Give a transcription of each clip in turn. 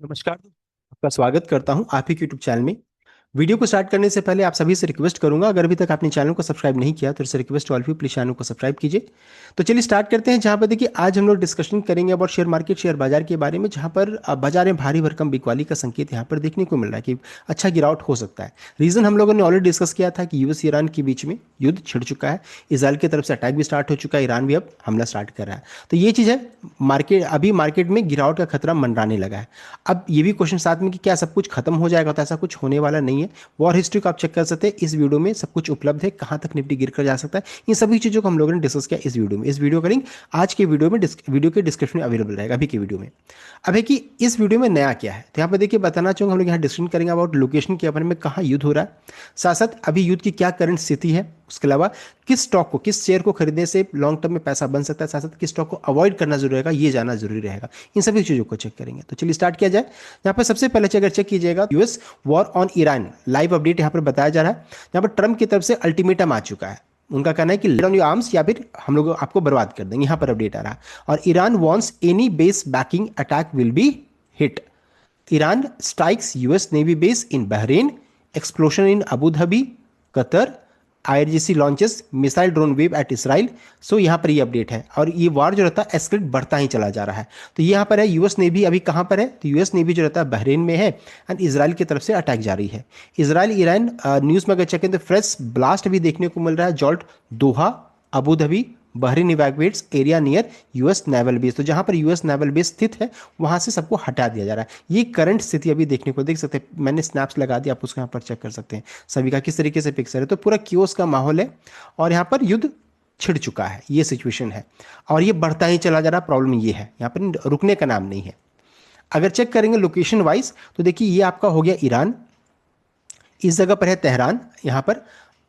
नमस्कार। आपका स्वागत करता हूं आप ही के यूट्यूब चैनल में। वीडियो को स्टार्ट करने से पहले आप सभी से रिक्वेस्ट करूंगा, अगर अभी तक आपने चैनल को सब्सक्राइब नहीं किया तो इससे request all you please channel को सब्सक्राइब कीजिए। तो चलिए स्टार्ट करते हैं। जहां पर देखिए आज हम लोग डिस्कशन करेंगे अबाउट शेयर मार्केट, शेयर बाजार के बारे में, जहां पर बाजार में भारी भरकम बिकवाली का संकेत यहां पर देखने को मिल रहा है कि अच्छा गिरावट हो सकता है। रीजन हम लोगों ने ऑलरेडी डिस्कस किया था कि यूएस ईरान के बीच में युद्ध छिड़ चुका है, इसराइल की तरफ से अटैक भी स्टार्ट हो चुका है, ईरान भी अब हमला स्टार्ट कर रहा है। तो ये चीज़ है, मार्केट में गिरावट का खतरा मंडराने लगा है। अब ये भी क्वेश्चन साथ में कि क्या सब कुछ खत्म हो जाएगा, तो ऐसा कुछ होने वाला नहीं है। वॉर हिस्ट्री को आप चेक कर सकते हैं, इस वीडियो में सब कुछ उपलब्ध है, कहां तक निफ्टी गिर कर जा सकता है, इन सभी चीजों को हम लोगों ने डिस्कस किया इस वीडियो में। इस वीडियो का लिंक आज के वीडियो में वीडियो के डिस्क्रिप्शन में अवेलेबल रहेगा, अभी के वीडियो में। अब है कि इस वीडियो में नया क्या है, तो यहाँ पर देखिए बताना चाहूंगा, हम लोग यहाँ डिस्कशन करेंगे अबाउट लोकेशन के बारे में, कहाँ युद्ध हो रहा है, साथ साथ अभी युद्ध की क्या करंट स्थिति है, उसके अलावा किस स्टॉक को, किस शेयर को खरीदने से लॉन्ग टर्म में पैसा बन सकता है, साथ साथ किस स्टॉक को अवॉइड करना जरूरी रहेगा, ये जानना जरूरी रहेगा। इन सभी चीजों को चेक करेंगे। तो चलिए स्टार्ट किया जाए। यहाँ पर सबसे पहले अगर चेक कीजिएगा, US war on Iran live update यहाँ पर बताया जा रहा है। यहाँ पर ट्रम्प की तरफ से अल्टीमेटम आ चुका है। उनका कहना है कि लेट ऑन योर आर्म्स, या फिर हम लोग आपको बर्बाद कर देंगे। यहाँ पर अपडेट आ रहा है। और Iran wants any base backing attack will be hit. Iran strikes US navy base in Bahrain, explosion in Abu Dhabi, Qatar, IRGC launches missile drone wave at Israel. So यहाँ पर ये अपडेट है, और ये वार जो रहता है एस्केलेट बढ़ता ही चला जा रहा है। तो यहाँ पर है यूएस नेवी अभी कहाँ पर है, तो यूएस नेवी जो रहता है बहरीन में है, एंड इसराइल की तरफ से अटैक जारी है। इसराइल ईरान न्यूज़ में अगर चेकें तो फ्रेश ब्लास्ट भी देखने को मिल रहा है। जॉल्ट, Doha, Abu Dhabi, Bahrain evacuates area near US naval base. तो जहां पर यूएस नेवल बेस स्थित है वहां से सबको हटा दिया जा रहा है। ये करंट स्थिति अभी देखने को देख सकते हैं, मैंने स्नैप्स लगा दिया, आप उसको यहाँ पर चेक कर सकते हैं सभी का किस तरीके से पिक्चर है। तो पूरा क्योस का माहौल है, और यहाँ पर युद्ध छिड़ चुका है, ये सिचुएशन है, और ये बढ़ता ही चला जा रहा। प्रॉब्लम ये है, यहाँ पर रुकने का नाम नहीं है। अगर चेक करेंगे लोकेशन वाइज, तो देखिए ये आपका हो गया ईरान, इस जगह पर है तेहरान। यहाँ पर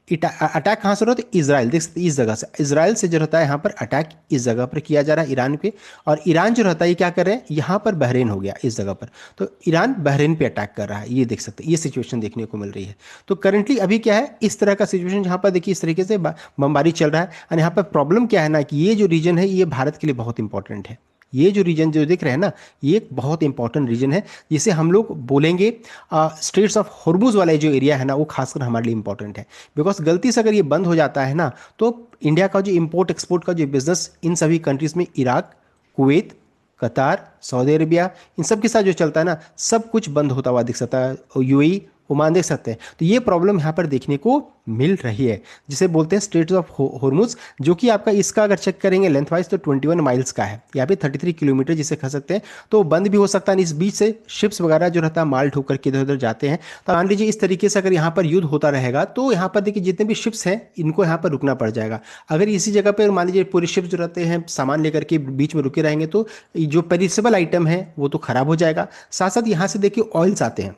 अटैक कहाँ से हो रहा है, तो इसराइल, देख सकते इस जगह से, इसराइल से जो रहता है यहाँ पर अटैक इस जगह पर किया जा रहा है ईरान पे। और ईरान जो रहता है ये क्या कर रहे हैं, यहाँ पर बहरीन हो गया इस जगह पर, तो ईरान बहरीन पे अटैक कर रहा है। ये देख सकते हैं, ये सिचुएशन देखने को मिल रही है। तो करंटली अभी क्या है, इस तरह का सिचुएशन जहाँ पर देखिए इस तरीके से बमबारी चल रहा है। और यहाँ पर प्रॉब्लम क्या है ना, कि ये जो रीजन है ये भारत के लिए बहुत इंपॉर्टेंट है। ये जो रीजन जो देख रहे हैं ना, ये एक बहुत इंपॉर्टेंट रीजन है, जिसे हम लोग बोलेंगे स्ट्रेट्स ऑफ हॉर्मुज वाला जो एरिया है ना, वो खासकर हमारे लिए इंपॉर्टेंट है। बिकॉज गलती से अगर ये बंद हो जाता है ना, तो इंडिया का जो इंपोर्ट एक्सपोर्ट का जो बिजनेस इन सभी कंट्रीज में, इराक, कुवैत, कतार, सऊदी अरेबिया, इन सब के साथ जो चलता है ना, सब कुछ बंद होता हुआ दिख सकता है। यूएई, ओमान देख सकते हैं। तो ये प्रॉब्लम यहाँ पर देखने को मिल रही है, जिसे बोलते हैं स्ट्रेट्स ऑफ हॉर्मुज, जो कि आपका इसका अगर चेक करेंगे लेंथ वाइज तो 21 माइल्स का है, यहाँ पे 33 किलोमीटर जिसे कह सकते हैं। तो बंद भी हो सकता है, इस बीच से शिप्स वगैरह जो रहता है माल ढोकर के इधर उधर जाते हैं। तो मान लीजिए इस तरीके से अगर यहाँ पर युद्ध होता रहेगा, तो यहाँ पर देखिए जितने भी शिप्स हैं इनको यहाँ पर रुकना पड़ जाएगा। अगर इसी जगह पर मान लीजिए पूरे शिप्स जो रहते हैं सामान लेकर के बीच में रुके रहेंगे, तो जो पेरिसेबल आइटम है वो तो खराब हो जाएगा। साथ साथ यहाँ से देखिए ऑयल्स आते हैं,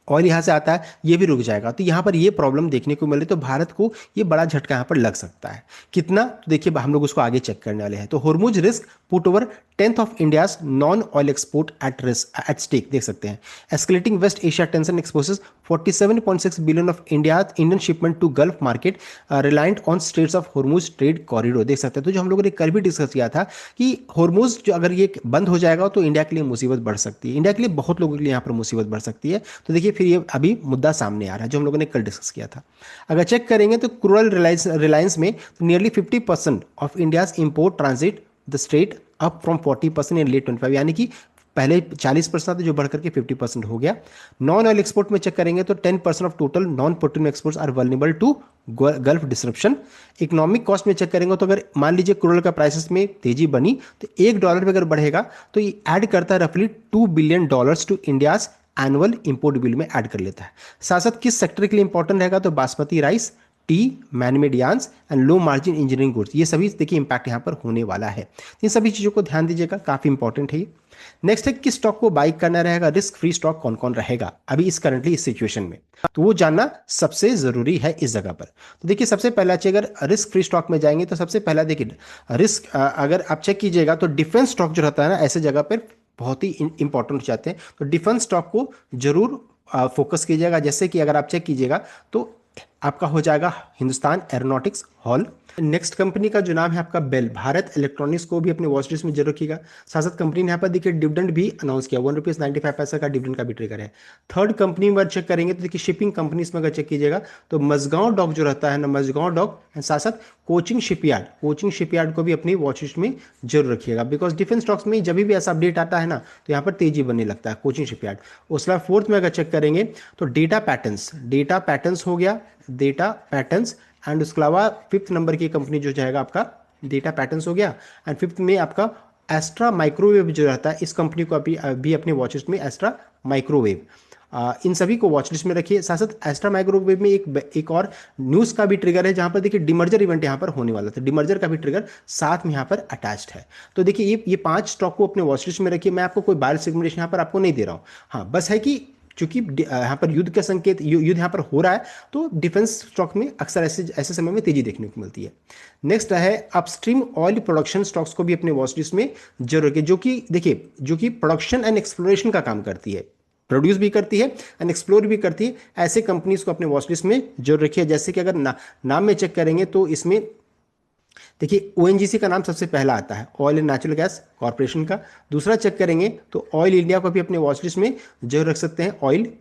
ऑयल यहाँ से आता है, ये भी रुक जाएगा। तो यहाँ पर ये प्रॉब्लम देखने को मिल रही है। तो भारत को ये बड़ा झटका यहाँ पर लग सकता है। कितना, तो देखिए हम लोग उसको आगे चेक करने वाले हैं। तो Hormuz risk put over 10th of India's non oil export at risk at stake, देख सकते हैं। Escalating West Asia tension exposes 47.6 billion of Indian shipment to Gulf market reliant on Straits of Hormuz trade corridor, देख सकते हैं। तो जो हम लोगों ने कल भी डिस्कस किया था कि हॉर्मुज जो अगर ये बंद हो जाएगा तो इंडिया के लिए मुसीबत बढ़ सकती है, इंडिया के लिए बहुत लोगों के लिए यहाँ पर मुसीबत बढ़ सकती है। तो देखिए फिर ये अभी मुद्दा सामने आ रहा है जो हम लोगों ने कल डिस्कस किया था। अगर चेक करेंगे तो क्रूरल रिलायंस में nearly 50% of India's import transit the strait, up from 40% in late 25, यानी कि पहले 40% था जो बढ़कर के 50% हो गया। नॉन ऑयल एक्सपोर्ट में चेक करेंगे तो 10% of total non petroleum exports are vulnerable to Gulf disruption. Economic cost में चेक करेंगे तो अगर मान लीजिए क्रूरल का प्राइसेस में तेजी बनी तो $1 पे अगर बढ़ेगा तो ये ऐड करता है रफली $2 billion to India's annual import bill में ऐड कर लेता है। साथ साथ किस सेक्टर के लिए इंपॉर्टेंट रहेगा, तो basmati rice, T, manmade yarns and low margin engineering goods, ये सभी देखिए इंपैक्ट यहाँ पर होने वाला है। इन सभी चीज़ों को ध्यान दीजिएगा, काफ़ी इंपॉर्टेंट है ये। नेक्स्ट है किस स्टॉक को बाई करना रहेगा, रिस्क फ्री स्टॉक कौन कौन रहेगा अभी इस करंटली इस सिचुएशन में, तो वो जानना सबसे जरूरी है इस जगह पर। तो देखिए सबसे पहला चाहिए, अगर रिस्क फ्री स्टॉक में जाएंगे तो सबसे पहला देखिए रिस्क, अगर आप चेक कीजिएगा तो डिफेंस स्टॉक जो रहता है ना, ऐसे जगह पर बहुत ही इंपॉर्टेंट हो जाते हैं। तो डिफेंस स्टॉक को जरूर फोकस कीजिएगा। जैसे कि अगर आप चेक कीजिएगा तो आपका हो जाएगा Hindustan aeronautics hall. Next company का जो नाम है आपका बेल, भारत इलेक्ट्रॉनिक्स को भी अपने वॉच लिस्ट में जरूर रखिएगा। साथ साथ कंपनी ने यहाँ पर देखिए डिविडेंड भी अनाउंस किया, ₹1.95 का डिविडेंड का भी ट्रिगर है। थर्ड कंपनी में अगर चेक करेंगे तो देखिए शिपिंग कंपनीज में अगर चेक कीजिएगा तो मजगांव डॉक जो रहता है ना, मजगांव डॉक एंड साथ साथ कोचिंग शिपयार्ड को भी अपनी वॉच लिस्ट में जरूर रखिएगा, बिकॉज डिफेंस स्टॉक्स में जब भी ऐसा अपडेट आता है ना तो यहाँ पर तेजी बनने लगता है कोचिंग शिपयार्ड। उसके बाद फोर्थ में अगर चेक करेंगे तो डेटा पैटर्न्स हो गया, डेटा पैटर्न्स। एंड उसके अलावा फिफ्थ नंबर की कंपनी जो जाएगा आपका डेटा पैटर्न्स हो गया। एंड फिफ्थ में आपका एस्ट्रा माइक्रोवेव जो रहता है, इस कंपनी को अभी अपने वॉच लिस्ट में एस्ट्रा माइक्रोवेव, इन सभी को वॉच लिस्ट में रखिए। साथ साथ एस्ट्रा माइक्रोवेव में एक और न्यूज़ का भी ट्रिगर है, जहां पर देखिए डिमर्जर इवेंट यहां पर होने वाला था, डिमर्जर का भी ट्रिगर साथ में यहां पर अटैच्ड है। तो देखिए ये 5 स्टॉक को अपने वॉच लिस्ट में रखिए। मैं आपको कोई बायर सेगमेंटेशन यहां पर आपको नहीं दे रहा हूं, हाँ बस है कि चूंकि यहाँ पर युद्ध का संकेत, युद्ध यहाँ पर हो रहा है, तो डिफेंस स्टॉक में अक्सर ऐसे ऐसे समय में तेजी देखने को मिलती है। नेक्स्ट है अपस्ट्रीम ऑयल प्रोडक्शन स्टॉक्स को भी अपने वॉच लिस्ट में जरूर रखिए, जो कि देखिए जो कि प्रोडक्शन एंड एक्सप्लोरेशन का काम करती है, प्रोड्यूस भी करती है एंड एक्सप्लोर भी करती है। ऐसे कंपनीज को अपने वॉच लिस्ट में जरूर रखिए। जैसे कि अगर नाम में चेक करेंगे तो इसमें देखिए ओएनजीसी का नाम सबसे पहला आता है, oil and natural gas corporation का। दूसरा चेक करेंगे तो ऑयल इंडिया को भी अपने वॉच लिस्ट में जरूर रख सकते हैं, ऑयल।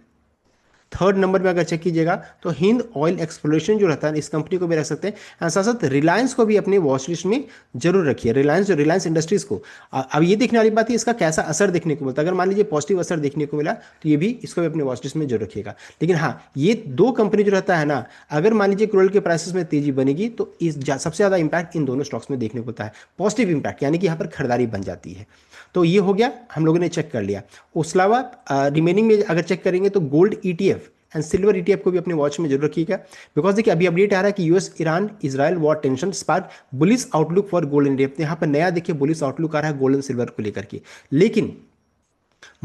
थर्ड नंबर में अगर चेक कीजिएगा तो हिंद ऑयल एक्सप्लोरेशन जो रहता है, इस कंपनी को भी रख सकते हैं। और साथ साथ रिलायंस को भी अपने वॉच लिस्ट में जरूर रखिए, रिलायंस इंडस्ट्रीज को। अब ये देखने वाली बात है इसका कैसा असर देखने को मिलता है। अगर मान लीजिए पॉजिटिव असर देखने को मिला तो ये भी, इसको भी अपने वॉच लिस्ट में जरूर रखिएगा। लेकिन हाँ, ये दो कंपनी जो रहता है ना, अगर मान लीजिए क्रूड के प्राइसेस में तेजी बनेगी तो सबसे ज्यादा इंपैक्ट इन दोनों स्टॉक्स में देखने को होता है, पॉजिटिव इंपैक्ट, यानी कि यहाँ पर खरीदारी बन जाती है। तो ये हो गया, हम लोगों ने चेक कर लिया। उसके अलावा रिमेनिंग में अगर चेक करेंगे तो gold ETF and silver ETF को भी अपने वॉच में जरूर रखिएगा, बिकॉज देखिए अभी अपडेट आ रहा है कि US Iran Israel war tension spark bullish outlook for gold and ETF. यहाँ पर नया देखिए बुलिश आउटलुक आ रहा है गोल्ड एंड सिल्वर को लेकर के। लेकिन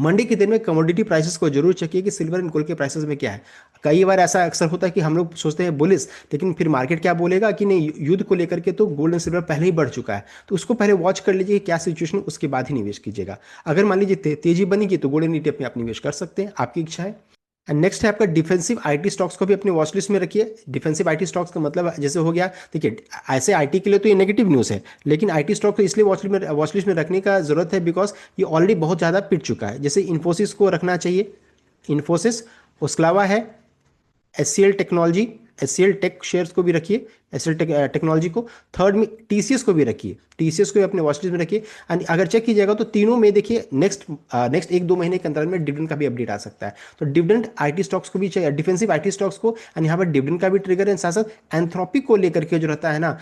मंडे के दिन में कमोडिटी प्राइसेस को जरूर चेक कि सिल्वर एंड गोल्ड के प्राइसेस में क्या है। कई बार ऐसा अक्सर होता है कि हम लोग सोचते हैं बुलिश, लेकिन फिर मार्केट क्या बोलेगा कि नहीं, युद्ध को लेकर के तो गोल्ड एंड सिल्वर पहले ही बढ़ चुका है, तो उसको पहले वॉच कर लीजिए क्या सिचुएशन, उसके बाद ही निवेश कीजिएगा। अगर मान लीजिए तेजी बनेगी तो गोल्ड एंड ईटीएफ में आप निवेश कर सकते हैं, आपकी इच्छा है। एंड नेक्स्ट है आपका डिफेंसिव आईटी स्टॉक्स को भी अपने वॉच लिस्ट में रखिए। डिफेंसिव आईटी स्टॉक्स का मतलब जैसे हो गया, देखिए ऐसे आईटी के लिए तो ये नेगेटिव न्यूज़ है, लेकिन आईटी स्टॉक को इसलिए वॉच लिस्ट में रखने का जरूरत है बिकॉज ये ऑलरेडी बहुत ज़्यादा पिट चुका है। जैसे इन्फोसिस को रखना चाहिए, इन्फोसिस। उसके अलावा है HCL technology, HCL tech shares को भी रखिए, एचसीएल टेक्नोलॉजी को। थर्ड में टीसीएस को भी रखिए, टीसीएस को भी अपने वॉच लिस्ट में रखिए। एंड अगर चेक कीजिएगा तो तीनों में देखिए नेक्स्ट 1-2 महीने के अंदर में डिविडेंड का भी अपडेट आ सकता है। तो डिविडेंड आईटी स्टॉक्स को भी चाहिए, डिफेंसिव आईटी स्टॉक्स को, एंड यहाँ पर डिविडेंड का भी ट्रिगर है। साथ साथ एंथ्रोपिक को लेकर के जो रहता है ना,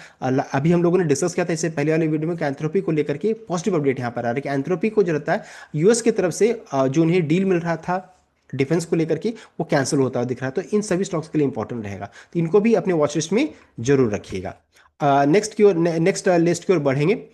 अभी हम लोगों ने डिस्कस किया था इससे पहले वाले वीडियो में कि एंथ्रोपिक को लेकर के पॉजिटिव अपडेट यहाँ पर आ रहा है कि एंथ्रोपिक को जो रहता है यूएस की तरफ से जो उन्हें डील मिल रहा था डिफेंस को लेकर के, वो कैंसिल होता हुआ दिख रहा है। तो इन सभी स्टॉक्स के लिए इंपॉर्टेंट रहेगा, तो इनको भी अपने वॉच लिस्ट में जरूर रखिएगा। नेक्स्ट लिस्ट की ओर बढ़ेंगे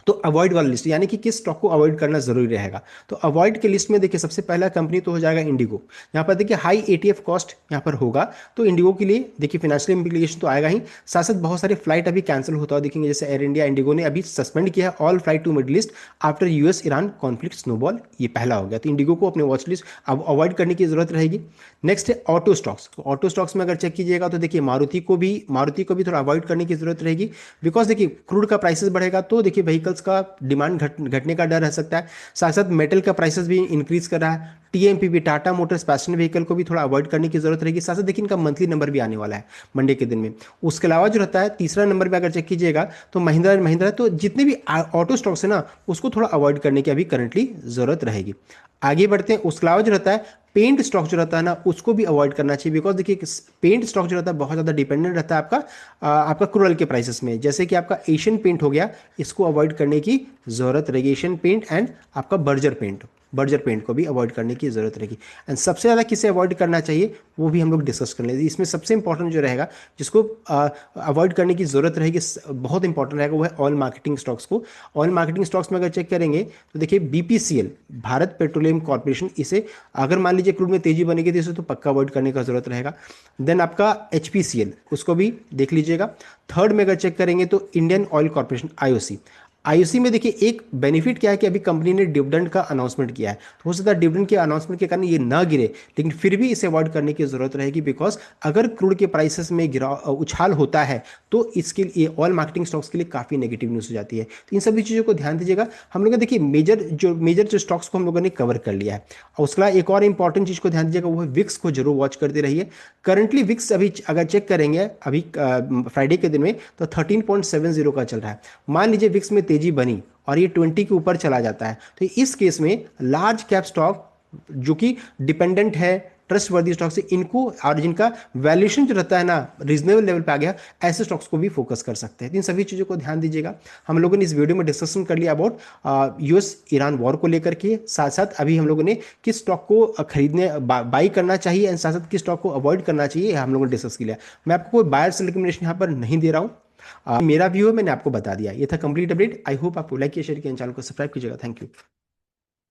तो अवॉइड वाला लिस्ट, यानी कि किस स्टॉक को अवॉइड करना जरूरी रहेगा। तो अवॉइड के लिस्ट में देखिए सबसे पहला कंपनी तो हो जाएगा इंडिगो। यहाँ पर देखिए हाई एटीएफ कॉस्ट यहाँ पर होगा, तो इंडिगो के लिए देखिए फिनेंशियल इंप्लीकेशन तो आएगा ही। साथ साथ बहुत सारे फ्लाइट अभी कैंसिल होता हुआ दिखेंगे, जैसे एयर इंडिया, इंडिगो ने अभी सस्पेंड किया है all flight to Middle East after US Iran conflict snowball, ये पहला हो गया। तो इंडिगो को अपने वॉच लिस्ट अब अवॉइड करने की जरूरत रहेगी। नेक्स्ट है ऑटो स्टॉक्स। तो ऑटो स्टॉक्स में अगर चेक कीजिएगा तो देखिए मारुति को भी थोड़ा अवॉइड करने की जरूरत रहेगी, बिकॉज देखिए क्रूड का प्राइसेस बढ़ेगा तो देखिए व्हीकल्स का डिमांड घटने का डर रह सकता है। साथ साथ मेटल का प्राइसेस भी इंक्रीज कर रहा है। टीएमपीवी टाटा मोटर्स पैसेंजर व्हीकल को भी थोड़ा अवॉइड करने की जरूरत रहेगी। साथ साथ देखिए इनका मंथली नंबर भी आने वाला है मंडे के दिन में। उसके अलावा जो रहता है तीसरा नंबर पे अगर चेक कीजिएगा तो महिंद्रा एंड महिंद्रा, तो जितने भी ऑटो स्टॉक्स है ना उसको थोड़ा अवॉइड करने की अभी करंटली जरूरत रहेगी। आगे बढ़ते हैं। उसके अलावा जो रहता है पेंट स्टॉक जो रहता है ना उसको भी अवॉइड करना चाहिए, बिकॉज देखिए पेंट स्टॉक जो रहता है बहुत ज़्यादा डिपेंडेंट रहता है आपका क्रूड ऑयल के प्राइसेस में। जैसे कि आपका एशियन पेंट हो गया, इसको अवॉइड करने की जरूरत रहेगी। एशियन पेंट एंड आपका बर्जर पेंट को भी अवॉइड करने की जरूरत रहेगी। एंड सबसे ज़्यादा किसे अवॉइड करना चाहिए वो भी हम लोग डिस्कस कर लेंगे। इसमें सबसे इंपॉर्टेंट जो रहेगा जिसको अवॉइड करने की जरूरत रहेगी, बहुत इंपॉर्टेंट रहेगा, वो है ऑयल मार्केटिंग स्टॉक्स को। ऑयल मार्केटिंग स्टॉक्स में अगर चेक करेंगे तो देखिए बीपीसीएल, भारत पेट्रोलियम कॉर्पोरेशन, इसे अगर मान लीजिए क्रूड में तेजी बनेगी तो इसे तो पक्का अवॉइड करने का जरूरत रहेगा। देन आपका एचपीसीएल, उसको भी देख लीजिएगा। थर्ड में अगर चेक करेंगे तो Indian oil corporation, IOC, IOC में देखिए एक बेनिफिट क्या है कि अभी कंपनी ने डिविडेंड का अनाउंसमेंट किया है, तो हो सकता है डिविडेंड के अनाउंसमेंट के कारण ये ना गिरे, लेकिन फिर भी इसे अवॉइड करने की जरूरत रहेगी, बिकॉज अगर क्रूड के प्राइसेस में गिरा उछाल होता है तो इसके लिए ऑयल मार्केटिंग स्टॉक्स के लिए काफी नेगेटिव न्यूज हो जाती है। तो इन सभी चीजों को ध्यान दीजिएगा। हम लोग देखिए मेजर जो स्टॉक्स को हम लोगों ने कवर कर लिया है, और उसके अलावा एक और इंपॉर्टेंट चीज को ध्यान दीजिएगा, वो है विक्स को जरूर वॉच करते रहिए। करंटली विक्स अभी अगर चेक करेंगे अभी फ्राइडे के दिन में, तो 13.70 का चल रहा है। मान लीजिए विक्स में तेजी बनी और ये 20 के ऊपर चला जाता है, तो इस केस में लार्ज कैप स्टॉक जो कि डिपेंडेंट है ट्रस्ट वर्दी स्टॉक से, इनको और जिनका वैल्यूएशन जो रहता है ना रीजनेबल लेवल पे आ गया, ऐसे स्टॉक्स को भी फोकस कर सकते हैं। तो इन सभी चीज़ों को ध्यान दीजिएगा। हम लोगों ने इस वीडियो में डिस्कशन कर लिया अबाउट यूएस ईरान वॉर को लेकर के, साथ साथ अभी हम लोगों ने किस स्टॉक को खरीदने बाई करना चाहिए एंड साथ साथ किस स्टॉक को अवॉइड करना चाहिए, हम लोगों ने डिस्कस किया। मैं आपको कोई बायर्स रिकमेंडेशन यहाँ पर नहीं दे रहा हूँ, मेरा व्यू है, मैंने आपको बता दिया। ये था कंप्लीट अपडेट। आई होप आपको लाइक किया, शेयर किया, चैनल को सब्सक्राइब कीजिएगा। Thank you.